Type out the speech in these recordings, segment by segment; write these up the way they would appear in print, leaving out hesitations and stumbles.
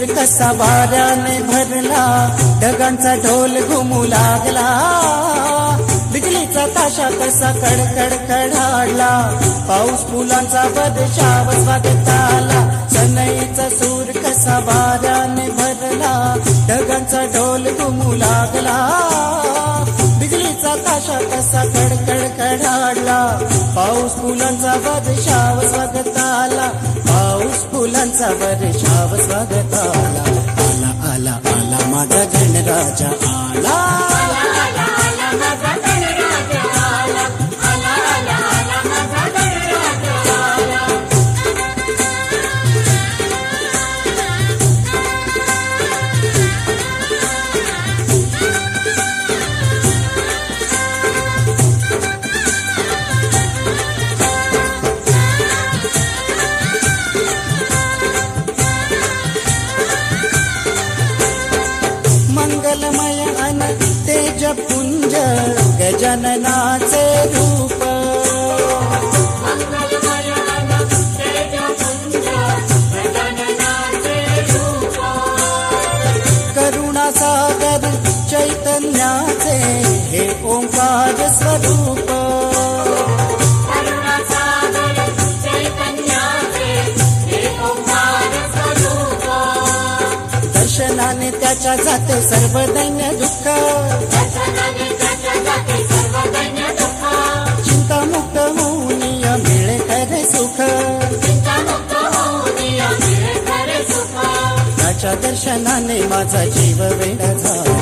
कसा वाऱ्याने भरला, ढगांचा ढोल घुमू लागला, बिजलीचा ताशा कसा कडकड कडाडला, पाऊस फुलांचा बदशाव स्वागताला. सनईचा सूर कसा वाऱ्याने भरला, ढगांचा ढोल घुमू लागला, बिजलीचा ताशा कसा कडकड कडाडला, पाऊस फुलांचा बदशाव स्वागताला, पाऊस फुलांचा बदशाव स्वागताला. आला आला आला माझा गणराजा आला, मंगलमय अन तेजपुंज गजाननाचे रूप, करुणासागर चैतन्याचे हे ओंकार स्वरूप, दर्शनाने त्याच्या जाते सर्व दैन्य दुःख, चिंतामुक्त होऊन मिळे खरे सुख, त्याच्या दर्शनाने माझा जीव वेडा झाला.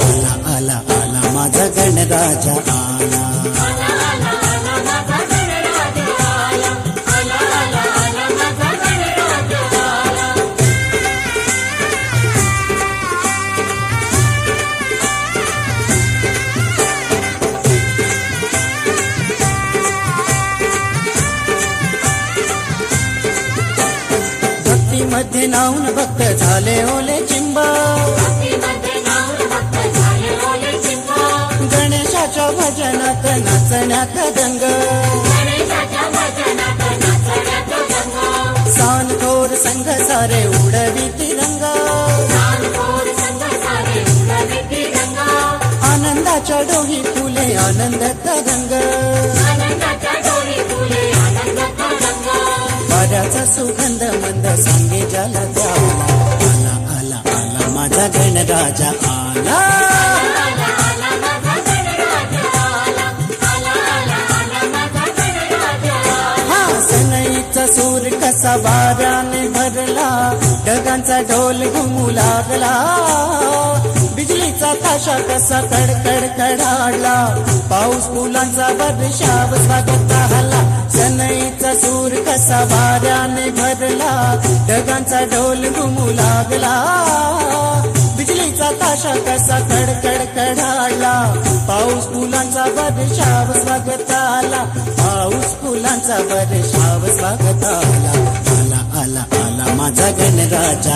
आला आला आला माझा गणराजा आला, मध्ये नाऊन भक्त झाले ओले चिंब, गणेशाच्या भजनात नाचण्यात दंग, सानखोर संघ सारे उडवी तिरंग, आनंदाच्या डोही फुले आनंद तरंग, वाऱ्याचा सुगंध मंद सांगे ज्याला द्याला. आला आला आला माझा गणराजा आला, हा सनईचा सूर कसा वाऱ्याने भरला, ढगांचा ढोल घुमू लागला, बिजलीचा ताशा कसा कडकड कडाडला, पाऊस फुलांचा बदशाव स्वागताला. सनईचा सूर कसा वाऱ्याने भरला, ढगांचा ढोल घुमू लागला, बिजलीचा ताशा कसा कडकड कडाडला, पाऊस फुलांचा बदशाव स्वागताला, पाऊस फुलांचा बदशाव स्वागताला. आला आला आला माझा गणराजा